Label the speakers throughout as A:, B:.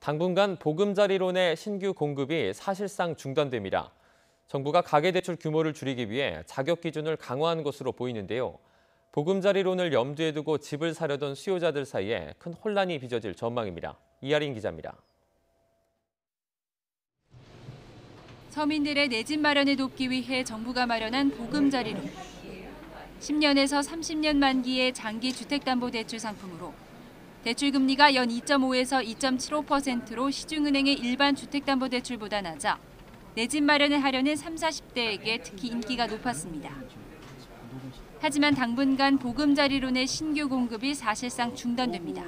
A: 당분간 보금자리론의 신규 공급이 사실상 중단됩니다. 정부가 가계대출 규모를 줄이기 위해 자격 기준을 강화한 것으로 보이는데요. 보금자리론을 염두에 두고 집을 사려던 수요자들 사이에 큰 혼란이 빚어질 전망입니다. 이하린 기자입니다.
B: 서민들의 내 집 마련을 돕기 위해 정부가 마련한 보금자리론. 10년에서 30년 만기의 장기 주택담보대출 상품으로 대출금리가 연 2.5에서 2.75%로 시중은행의 일반 주택담보대출보다 낮아 내 집 마련을 하려는 30, 40대에게 특히 인기가 높았습니다. 하지만 당분간 보금자리론의 신규 공급이 사실상 중단됩니다.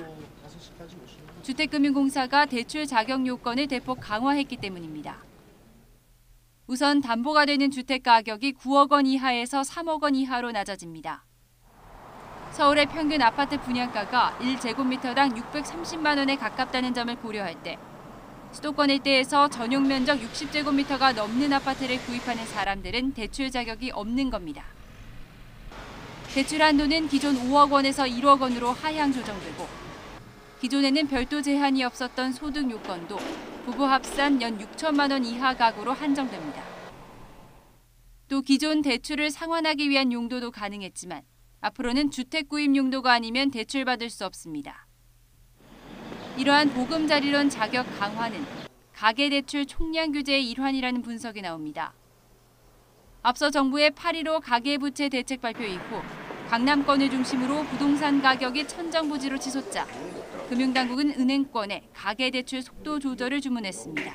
B: 주택금융공사가 대출 자격 요건을 대폭 강화했기 때문입니다. 우선 담보가 되는 주택 가격이 9억 원 이하에서 3억 원 이하로 낮아집니다. 서울의 평균 아파트 분양가가 1제곱미터당 630만 원에 가깝다는 점을 고려할 때 수도권 일대에서 전용 면적 60제곱미터가 넘는 아파트를 구입하는 사람들은 대출 자격이 없는 겁니다. 대출 한도는 기존 5억 원에서 1억 원으로 하향 조정되고 기존에는 별도 제한이 없었던 소득 요건도 부부 합산 연 6천만 원 이하 가구로 한정됩니다. 또 기존 대출을 상환하기 위한 용도도 가능했지만 앞으로는 주택 구입 용도가 아니면 대출받을 수 없습니다. 이러한 보금자리론 자격 강화는 가계대출 총량 규제의 일환이라는 분석이 나옵니다. 앞서 정부의 8.15 가계부채 대책 발표 이후 강남권을 중심으로 부동산 가격이 천정부지로 치솟자 금융당국은 은행권에 가계대출 속도 조절을 주문했습니다.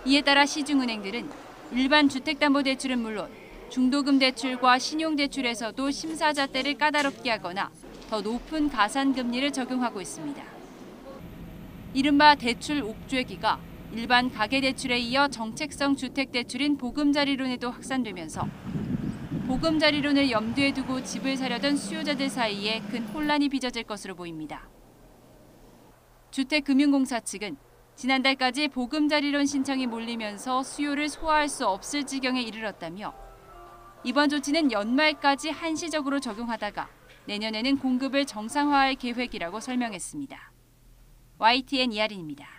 B: 이에 따라 시중은행들은 일반 주택담보대출은 물론 중도금 대출과 신용대출에서도 심사잣대를 까다롭게 하거나 더 높은 가산금리를 적용하고 있습니다. 이른바 대출 옥죄기가 일반 가계대출에 이어 정책성 주택대출인 보금자리론에도 확산되면서 보금자리론을 염두에 두고 집을 사려던 수요자들 사이에 큰 혼란이 빚어질 것으로 보입니다. 주택금융공사 측은 지난달까지 보금자리론 신청이 몰리면서 수요를 소화할 수 없을 지경에 이르렀다며 이번 조치는 연말까지 한시적으로 적용하다가 내년에는 공급을 정상화할 계획이라고 설명했습니다. YTN 이하린입니다.